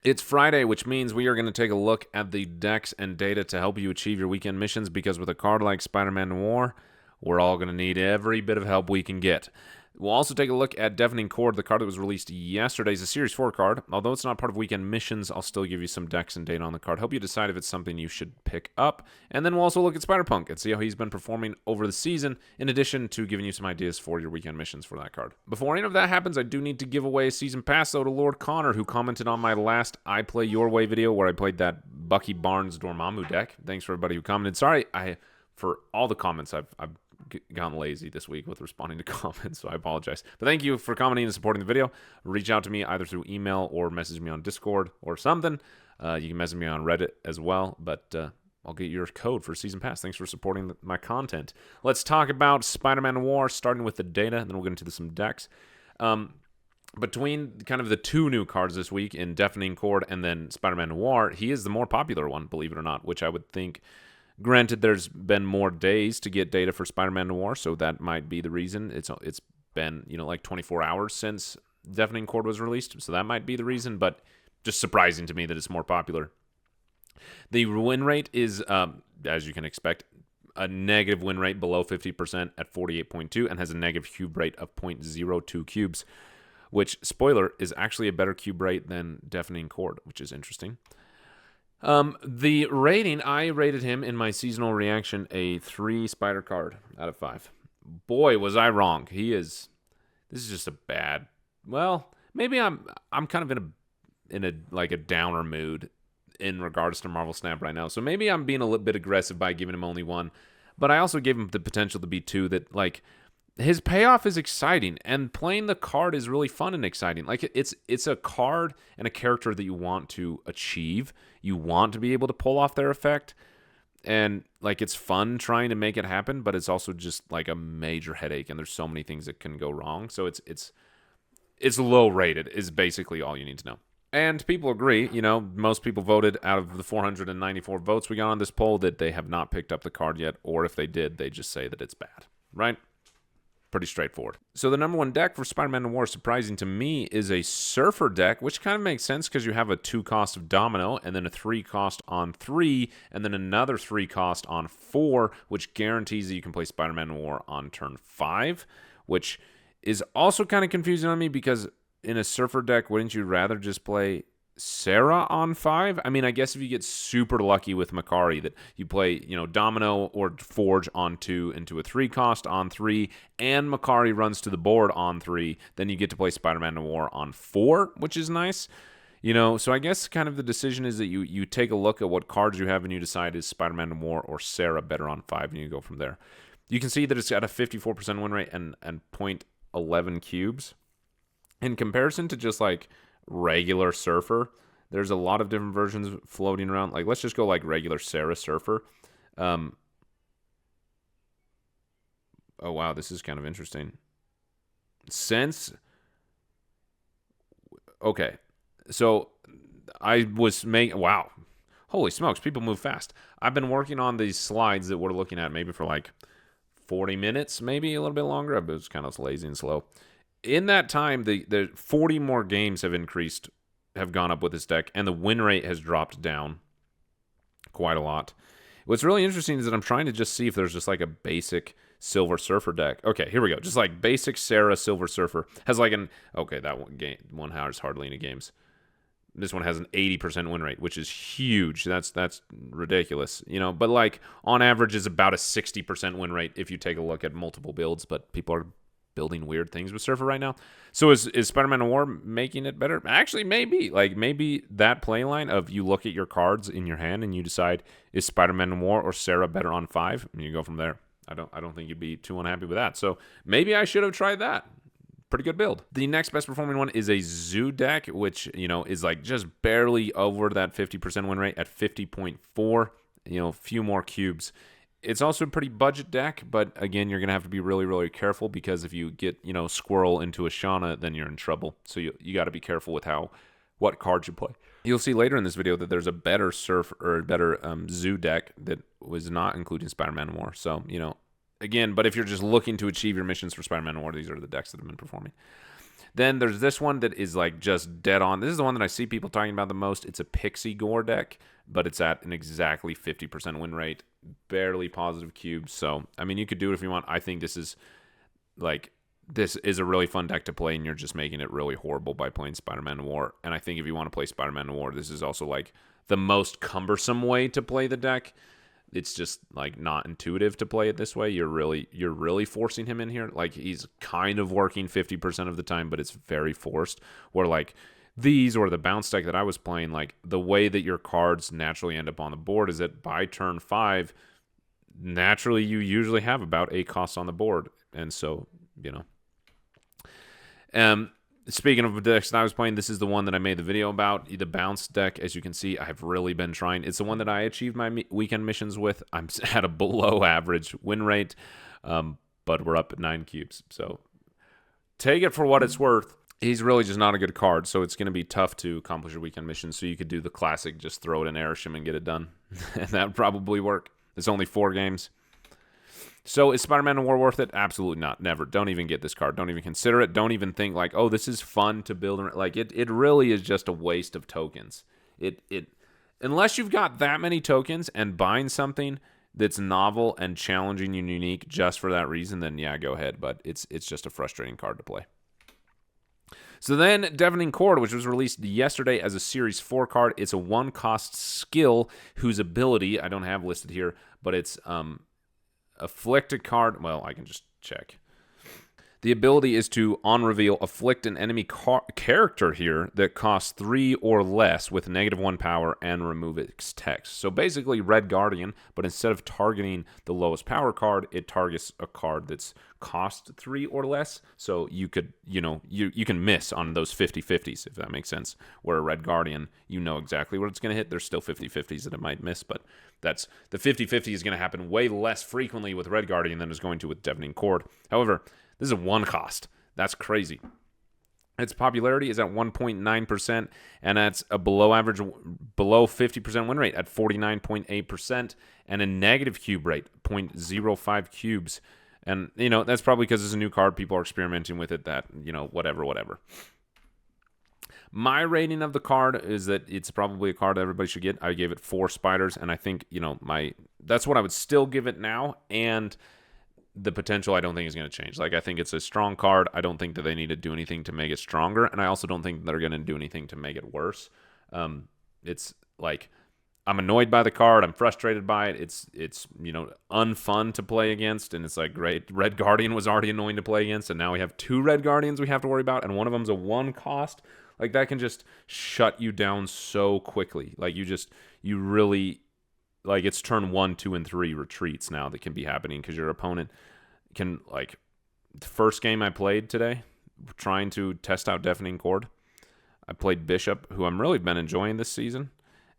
It's Friday, which means we are going to take a look at the decks and data to help you achieve your weekend missions, because with a card like Spider-Man Noir, we're all going to need every bit of help we can get. We'll also take a look at Deafening Cord, the card that was released yesterday. It's a Series 4 card. Although it's not part of weekend missions, I'll still give you some decks and data on the card. Help you decide if it's something you should pick up. And then we'll also look at Spider-Punk and see how he's been performing over the season, in addition to giving you some ideas for your weekend missions for that card. Before any of that happens, I do need to give away a season pass, though, to Lord Connor, who commented on my last I Play Your Way video where I played that Bucky Barnes Dormammu deck. Thanks for everybody who commented. Sorry, for all the comments, I've gotten lazy this week with responding to comments, so I apologize. But thank you for commenting and supporting the video. Reach out to me either through email or message me on Discord or something. You can message me on Reddit as well, but I'll get your code for Season Pass. Thanks for supporting my content. Let's talk about Spider-Man Noir, starting with the data, and then we'll get into some decks. Between kind of the two new cards this week in Deafening Chord and then Spider-Man Noir, he is the more popular one, believe it or not, which I would think. Granted, there's been more days to get data for Spider-Man Noir, so that might be the reason. It's been, like 24 hours since Deafening Chord was released, so that might be the reason, but just surprising to me that it's more popular. The win rate is, as you can expect, a negative win rate below 50% at 48.2 and has a negative cube rate of 0.02 cubes, which, spoiler, is actually a better cube rate than Deafening Chord, which is interesting. The rating, I rated him in my seasonal reaction a 3 spider card out of 5. Boy, was I wrong. This is just a bad, well, maybe I'm kind of in a like a downer mood in regards to Marvel Snap right now. So maybe I'm being a little bit aggressive by giving him only 1, but I also gave him the potential to be 2. That, like, his payoff is exciting, and playing the card is really fun and exciting. Like, it's a card and a character that you want to achieve. You want to be able to pull off their effect, and like, it's fun trying to make it happen, but it's also just like a major headache, and there's so many things that can go wrong. So it's low rated is basically all you need to know. And people agree, most people voted out of the 494 votes we got on this poll that they have not picked up the card yet, or if they did, they just say that it's bad, right? Pretty straightforward. So the number 1 deck for Spider-Man Noir, surprising to me, is a Surfer deck, which kind of makes sense because you have a 2 cost of Domino and then a 3 cost on 3 and then another 3 cost on 4, which guarantees that you can play Spider-Man Noir on turn 5, which is also kind of confusing on me because in a Surfer deck, wouldn't you rather just play Sarah on 5? I mean, I guess if you get super lucky with Makari, that you play, Domino or Forge on 2 into a 3 cost on 3, and Makari runs to the board on 3, then you get to play Spider-Man Noir on 4, which is nice. So I guess kind of the decision is that you take a look at what cards you have and you decide is Spider-Man Noir or Sarah better on 5, and you go from there. You can see that it's got a 54% win rate and 0.11 cubes. In comparison to just like regular Surfer, there's a lot of different versions floating around. Like, let's just go like regular Sarah Surfer. Oh wow, this is kind of interesting. Okay, so I was wow, holy smokes, people move fast. I've been working on these slides that we're looking at maybe for like 40 minutes, maybe a little bit longer. I was kind of lazy and slow. In that time, the 40 more games have gone up with this deck, and the win rate has dropped down quite a lot. What's really interesting is that I'm trying to just see if there's just like a basic Silver Surfer deck. Okay, here we go. Just like basic Sarah Silver Surfer has like that one has hardly any games. This one has an 80% win rate, which is huge. That's ridiculous, But like on average is about a 60% win rate if you take a look at multiple builds. But people are building weird things with Surfer right now. So is Spider-Man Noir making it better? Actually, maybe. Like, maybe that play line of you look at your cards in your hand and you decide, is Spider-Man Noir or Sarah better on 5? And you go from there. I don't think you'd be too unhappy with that. So maybe I should have tried that. Pretty good build. The next best performing one is a Zoo deck, which, is like just barely over that 50% win rate at 50.4. A few more cubes. It's also a pretty budget deck, but again, you're going to have to be really, really careful because if you get, Squirrel into a Shauna, then you're in trouble. So you got to be careful with what cards you play. You'll see later in this video that there's a better Zoo deck that was not including Spider-Man Noir. So, again, but if you're just looking to achieve your missions for Spider-Man Noir, these are the decks that have been performing. Then there's this one that is like just dead on. This is the one that I see people talking about the most. It's a Pixie Gore deck, but it's at an exactly 50% win rate, barely positive cubes. So, I mean, you could do it if you want. I think this is a really fun deck to play, and you're just making it really horrible by playing Spider-Man Noir. And I think if you want to play Spider-Man Noir, this is also like the most cumbersome way to play the deck. It's just like not intuitive to play it this way. You're really forcing him in here. Like he's kind of working 50% of the time, but it's very forced. Where like these or the bounce deck that I was playing, like the way that your cards naturally end up on the board is that by turn 5, naturally you usually have about 8 costs on the board. And so, speaking of decks that I was playing, this is the one that I made the video about. The bounce deck, as you can see, I've really been trying. It's the one that I achieved my weekend missions with. I'm at a below average win rate, but we're up at 9 cubes. So take it for what it's worth. He's really just not a good card, so it's going to be tough to accomplish your weekend mission. So you could do the classic, just throw it in Airshim and get it done. And that would probably work. It's only 4 games. So is Spider-Man Noir worth it? Absolutely not. Never. Don't even get this card. Don't even consider it. Don't even think like, oh, this is fun to build. Like it really is just a waste of tokens. Unless you've got that many tokens and buying something that's novel and challenging and unique just for that reason, then yeah, go ahead. But it's just a frustrating card to play. So then Deafening Cord, which was released yesterday as a Series 4 card. It's a 1-cost skill whose ability I don't have listed here, but it's afflict a card. Well, I can just check. The ability is to, on reveal, afflict an enemy character here that costs 3 or less with -1 power and remove its text. So basically Red Guardian, but instead of targeting the lowest power card, it targets a card that's cost 3 or less. So you could, you can miss on those 50-50s, if that makes sense. Where a Red Guardian, you know exactly what it's going to hit. There's still 50-50s that it might miss, but that's the 50-50 is going to happen way less frequently with Red Guardian than is going to with Deafening Cord. However, this is a 1 cost. That's crazy. Its popularity is at 1.9%, and that's a below 50% win rate at 49.8%, and a negative cube rate, 0.05 cubes. And, that's probably because it's a new card. People are experimenting with it, that, whatever. My rating of the card is that it's probably a card that everybody should get. I gave it 4 spiders, and I think, that's what I would still give it now, and the potential I don't think is going to change. Like, I think it's a strong card. I don't think that they need to do anything to make it stronger, and I also don't think they're going to do anything to make it worse. It's like, I'm annoyed by the card. I'm frustrated by it. It's unfun to play against, and it's like, great. Red Guardian was already annoying to play against, and now we have 2 Red Guardians we have to worry about, and one of them's a 1 cost. Like, that can just shut you down so quickly. Like, you really... Like, it's turn 1, 2, and 3 retreats now that can be happening because your opponent can, like, the first game I played today, trying to test out Deafening Cord, I played Bishop, who I'm really been enjoying this season.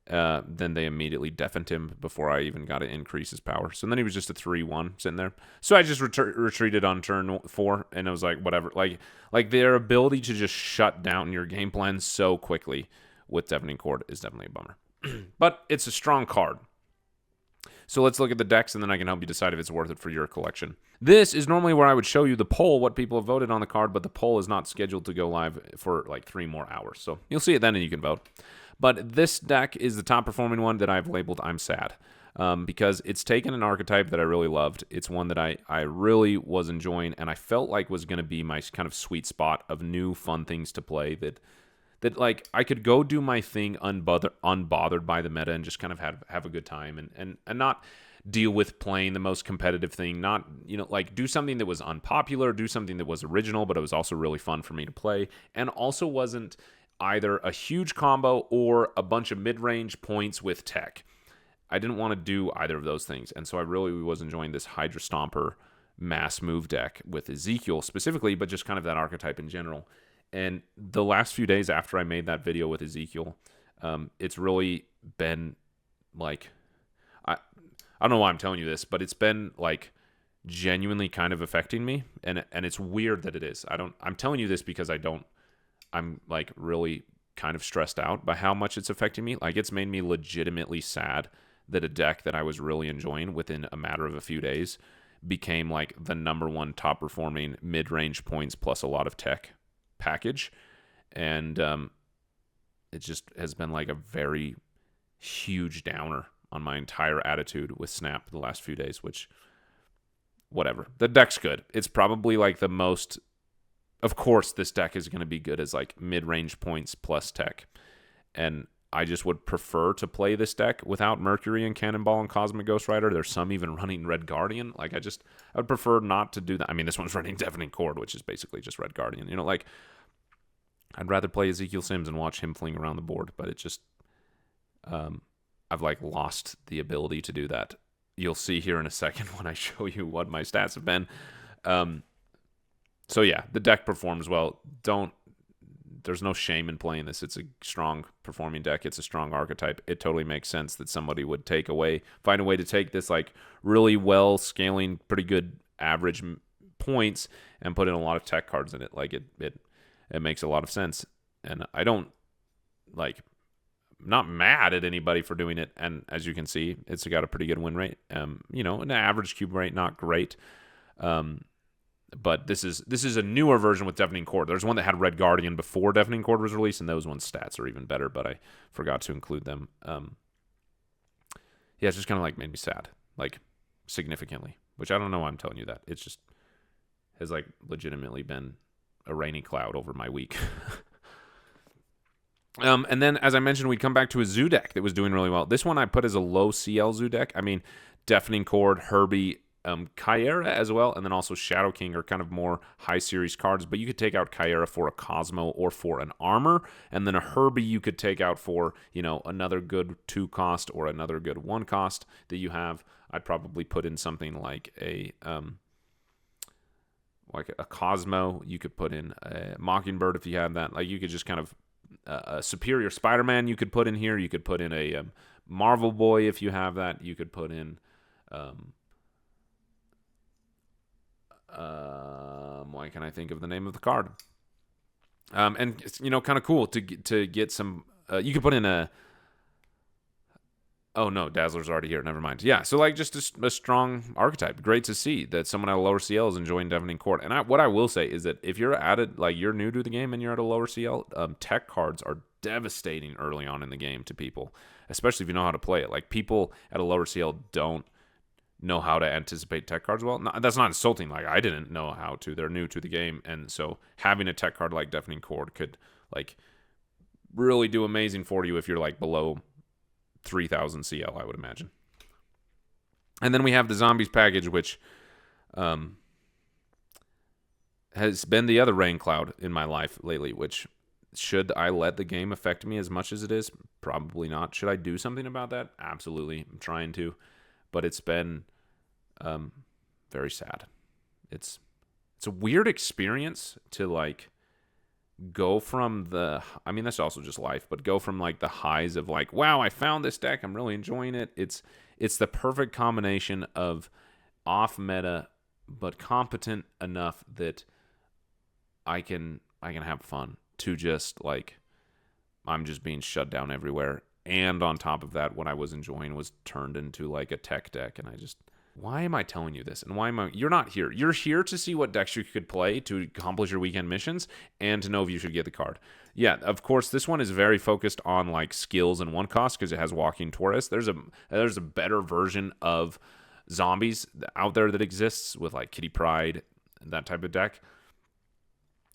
Then they immediately deafened him before I even got to increase his power. So then he was just a 3-1 sitting there. So I just retreated on turn 4, and it was like, whatever. Like their ability to just shut down your game plan so quickly with Deafening Cord is definitely a bummer. But it's a strong card. So let's look at the decks, and then I can help you decide if it's worth it for your collection. This is normally where I would show you the poll, what people have voted on the card, but the poll is not scheduled to go live for like 3 more hours. So you'll see it then, and you can vote. But this deck is the top-performing one that I've labeled I'm Sad, because it's taken an archetype that I really loved. It's one that I really was enjoying, and I felt like was going to be my kind of sweet spot of new, fun things to play that like I could go do my thing unbothered by the meta and just kind of have a good time and not deal with playing the most competitive thing, not, like do something that was unpopular, do something that was original, but it was also really fun for me to play, and also wasn't either a huge combo or a bunch of mid-range points with tech. I didn't want to do either of those things, and so I really was enjoying this Hydra Stomper mass move deck with Ezekiel specifically, but just kind of that archetype in general. And the last few days after I made that video with Ezekiel, it's really been like, I don't know why I'm telling you this, but it's been like genuinely kind of affecting me. And it's weird that it is. I'm telling you this because I'm like really kind of stressed out by how much it's affecting me. Like, it's made me legitimately sad that a deck that I was really enjoying within a matter of a few days became like the #1 top performing mid-range points plus a lot of tech package, and it just has been like a very huge downer on my entire attitude with Snap the last few days, which, whatever. The deck's good. It's probably like the most, of course, this deck is going to be good as like mid-range points plus tech. And I just would prefer to play this deck without Mercury and Cannonball and Cosmic Ghost Rider. There's some even running Red Guardian. Like, I would prefer not to do that. I mean, this one's running Deafening Chord, which is basically just Red Guardian. You know, like, I'd rather play Ezekiel Sims and watch him fling around the board, but it just, I've like lost the ability to do that. You'll see here in a second when I show you what my stats have been. So yeah, the deck performs well. There's no shame in playing this. It's a strong performing deck. It's a strong archetype. It totally makes sense that somebody would find a way to take this like really well scaling, pretty good average points and put in a lot of tech cards in it. Like it makes a lot of sense. And I don't like, I'm not mad at anybody for doing it. And as you can see, it's got a pretty good win rate. You know, an average cube rate, not great. But this is a newer version with Deafening Cord. There's one that had Red Guardian before Deafening Cord was released, and those ones' stats are even better, but I forgot to include them. Yeah, it's just kind of like made me sad, like significantly, which I don't know why I'm telling you that. It's just has like legitimately been a rainy cloud over my week. And then, as I mentioned, we come back to a Zoo deck that was doing really well. This one I put as a low CL Zoo deck. I mean, Deafening Cord, Herbie, Kyera as well, and then also Shadow King are kind of more high series cards, but you could take out Kyera for a Cosmo or for an armor, and then a Herbie you could take out for, you know, another good 2 cost or another good 1 cost that you have. I'd probably put in something like a Cosmo. You could put in a Mockingbird if you had that. Like, you could just kind of a superior Spider-Man you could put in here. You could put in a Marvel Boy if you have that. You could put in why can I think of the name of the card? And it's, you know, kind of cool to get some. You could put in a. Oh no, Dazzler's already here. Never mind. Yeah, so like just a strong archetype. Great to see that someone at a lower CL is enjoying Deafening Cord. And what I will say is that if you're you're new to the game and you're at a lower CL, tech cards are devastating early on in the game to people, especially if you know how to play it. Like, people at a lower CL don't know how to anticipate tech cards well. No, that's not insulting. Like, I didn't know how to. They're new to the game, and so having a tech card like Deafening Cord could like really do amazing for you if you're like below 3,000 CL, I would imagine. And then we have the Zombies package, which has been the other rain cloud in my life lately, which, should I let the game affect me as much as it is? Probably not. Should I do something about that? Absolutely. I'm trying to. But it's been very sad. It's a weird experience to like go from that's also just life, but go from like the highs of like, wow, I found this deck, I'm really enjoying it. It's the perfect combination of off meta but competent enough that I can have fun, to just like I'm just being shut down everywhere. And on top of that, what I was enjoying was turned into like a tech deck. And why am I telling you this? And you're not here. You're here to see what decks you could play to accomplish your weekend missions and to know if you should get the card. Yeah, of course, this one is very focused on like skills and 1 cost because it has Walking Taurus. There's a better version of Zombies out there that exists with like Kitty Pryde, that type of deck.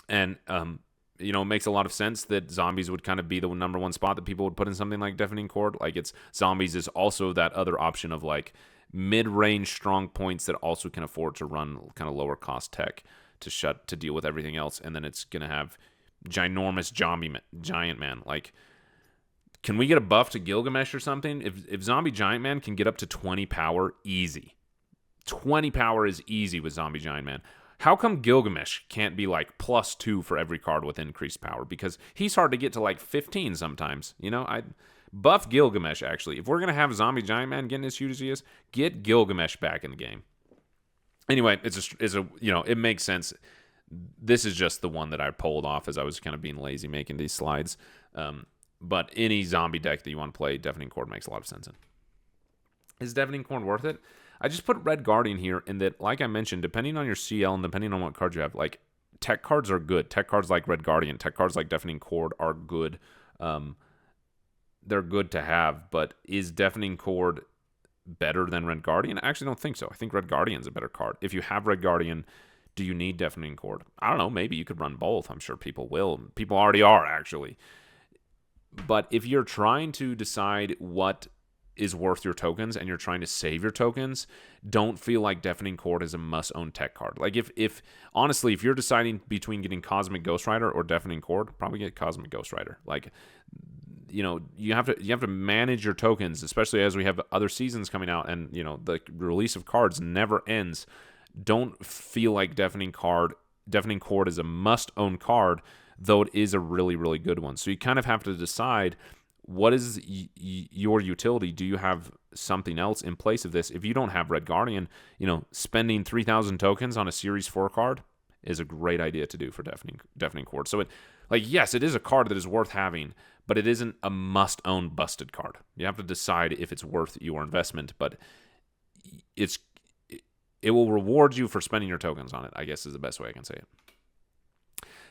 And, you know, it makes a lot of sense that Zombies would kind of be the number 1 spot that people would put in something like Deafening Cord. Like, Zombies is also that other option of like mid-range strong points that also can afford to run kind of lower cost tech to deal with everything else. And then it's going to have ginormous Giant Man. Like, can we get a buff to Gilgamesh or something? If Zombie Giant Man can get up to 20 power, easy. 20 power is easy with Zombie Giant Man. How come Gilgamesh can't be like +2 for every card with increased power? Because he's hard to get to like 15 sometimes. You know, I buff Gilgamesh, actually. If we're going to have Zombie Giant Man getting as huge as he is, get Gilgamesh back in the game. Anyway, it makes sense. This is just the one that I pulled off as I was kind of being lazy making these slides. But any zombie deck that you want to play, Deafening Cord makes a lot of sense in. Is Deafening Cord worth it? I just put Red Guardian here in that, like I mentioned, depending on your CL and depending on what card you have, like tech cards are good. Tech cards like Red Guardian, tech cards like Deafening Chord are good. They're good to have, but is Deafening Chord better than Red Guardian? I actually don't think so. I think Red Guardian's a better card. If you have Red Guardian, do you need Deafening Chord? I don't know. Maybe you could run both. I'm sure people will. People already are, actually. But if you're trying to decide what is worth your tokens and you're trying to save your tokens, don't feel like Deafening Chord is a must-own tech card. Like if honestly, if you're deciding between getting Cosmic Ghost Rider or Deafening Chord, probably get Cosmic Ghost Rider. Like, you know, you have to manage your tokens, especially as we have other seasons coming out, and you know the release of cards never ends. Don't feel like Deafening Chord is a must-own card, though it is a really, really good one. So you kind of have to decide what is your utility. Do you have something else in place of this? If you don't have Red Guardian, you know, spending 3,000 tokens on a Series 4 card is a great idea to do for Deafening Chord. So yes, it is a card that is worth having, but it isn't a must-own busted card. You have to decide if it's worth your investment, but it will reward you for spending your tokens on it, I guess is the best way I can say it.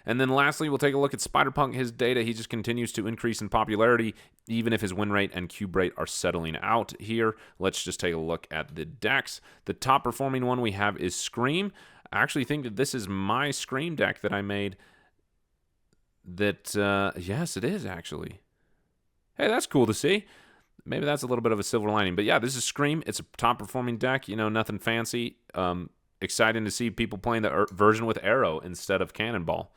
And then lastly, we'll take a look at Spider-Punk. His data, he just continues to increase in popularity, even if his win rate and cube rate are settling out here. Let's just take a look at the decks. The top performing one we have is Scream. I actually think that this is my Scream deck that I made. Yes, it is actually. Hey, that's cool to see. Maybe that's a little bit of a silver lining. But yeah, this is Scream. It's a top-performing deck. You know, nothing fancy. Exciting to see people playing the version with Arrow instead of Cannonball.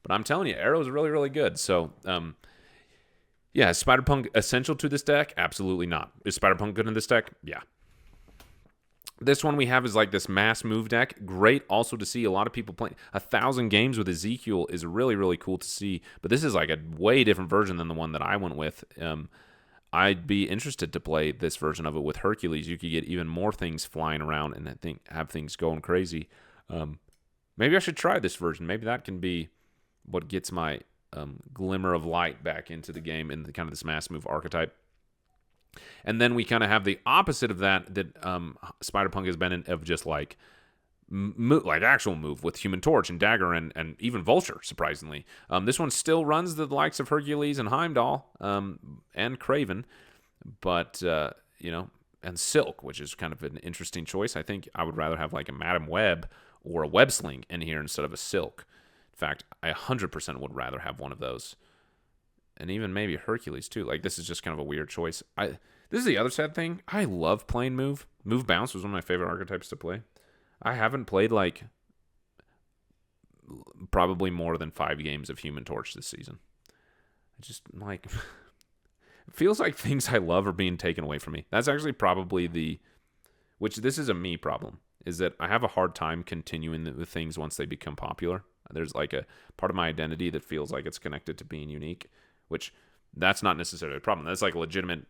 But I'm telling you, Arrow is really, really good. So, yeah, is Spider-Punk essential to this deck? Absolutely not. Is Spider-Punk good in this deck? Yeah. This one we have is like this mass move deck. Great also to see a lot of people playing. 1,000 games with Ezekiel is really, really cool to see. But this is like a way different version than the one that I went with. I'd be interested to play this version of it with Hercules. You could get even more things flying around and I think have things going crazy. Maybe I should try this version. Maybe that can be what gets my glimmer of light back into the game in the kind of this mass move archetype. And then we kind of have the opposite of that Spider-Punk has been in, of just like actual move with Human Torch and Dagger and even Vulture, surprisingly. This one still runs the likes of Hercules and Heimdall and Kraven, but, and Silk, which is kind of an interesting choice. I think I would rather have like a Madam Web or a Web Sling in here instead of a Silk. In fact, I 100% would rather have one of those. And even maybe Hercules, too. Like, this is just kind of a weird choice. This is the other sad thing. I love playing Move. Move Bounce was one of my favorite archetypes to play. I haven't played, like, probably more than 5 games of Human Torch this season. I just, like, it feels like things I love are being taken away from me. That's actually probably which this is a me problem, is that I have a hard time continuing with things once they become popular. There's, like, a part of my identity that feels like it's connected to being unique, which that's not necessarily a problem. That's, like, a legitimate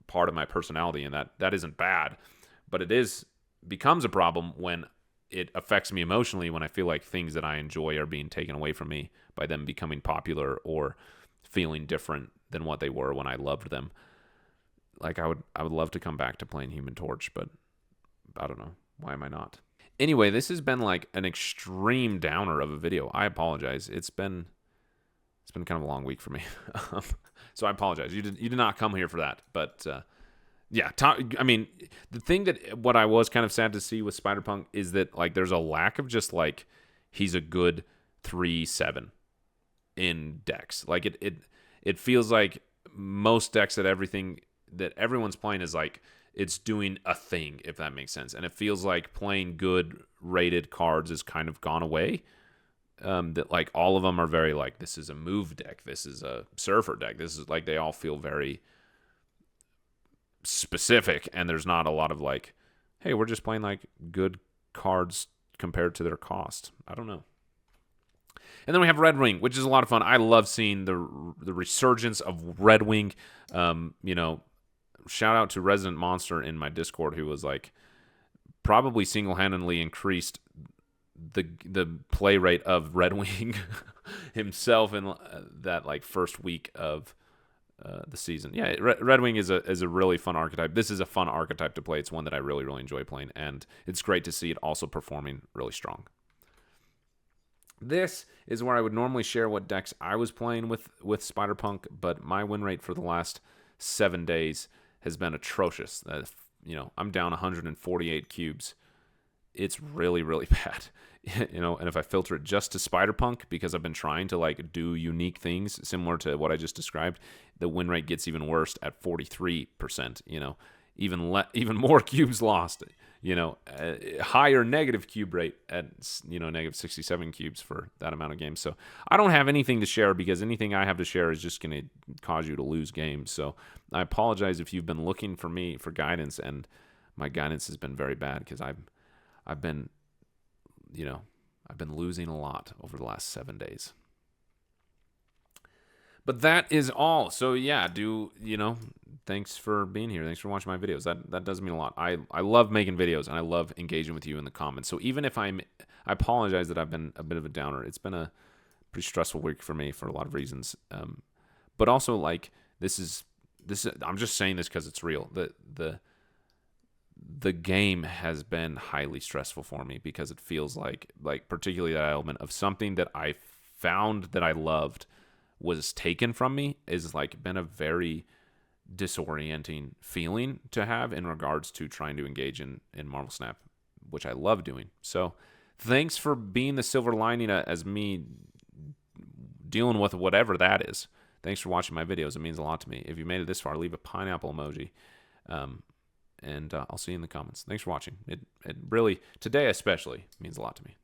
part of my personality, and that isn't bad. But it becomes a problem when it affects me emotionally, when I feel like things that I enjoy are being taken away from me by them becoming popular or feeling different than what they were when I loved them. Like, I would love to come back to playing Human Torch, but I don't know. Why am I not? Anyway, this has been like an extreme downer of a video. I apologize. It's been kind of a long week for me. So I apologize. You did not come here for that. But yeah, the thing what I was kind of sad to see with Spider-Punk is that like there's a lack of just like he's a good 3/7 in decks. Like it feels like most decks that everyone's playing is like it's doing a thing, if that makes sense. And it feels like playing good rated cards has kind of gone away. That like all of them are very like, this is a move deck, this is a surfer deck, this is like, they all feel very specific, and there's not a lot of like, hey, we're just playing like good cards compared to their cost. I don't know. And then we have Red Wing, which is a lot of fun. I love seeing the resurgence of Red Wing. Shout out to Resident Monster in my Discord, who was like probably single-handedly increased the play rate of Red Wing himself in that like first week of the season. Yeah, Red Wing is a really fun archetype. This is a fun archetype to play. It's one that I really, really enjoy playing, and it's great to see it also performing really strong. This is where I would normally share what decks I was playing with Spider-Punk, but my win rate for the last 7 days has been atrocious. I'm down 148 cubes. It's really, really bad. And if I filter it just to Spider-Punk, because I've been trying to like do unique things similar to what I just described, the win rate gets even worse at 43%. Even more cubes lost. Higher negative cube rate at negative 67 cubes for that amount of games. So I don't have anything to share, because anything I have to share is just going to cause you to lose games. So I apologize if you've been looking for me for guidance, and my guidance has been very bad, because I've been losing a lot over the last 7 days. But that is all. So yeah, thanks for being here. Thanks for watching my videos. That does mean a lot. I love making videos, and I love engaging with you in the comments. So even if I apologize that I've been a bit of a downer. It's been a pretty stressful week for me for a lot of reasons. But also, like, this is I'm just saying this because it's real. The game has been highly stressful for me, because it feels like particularly that element of something that I found that I loved was taken from me is like been a very disorienting feeling to have in regards to trying to engage in Marvel Snap, which I love doing. So thanks for being the silver lining as me dealing with whatever that is. Thanks for watching my videos. It means a lot to me. If you made it this far, leave a pineapple emoji. And I'll see you in the comments. Thanks for watching. It really, today especially, means a lot to me.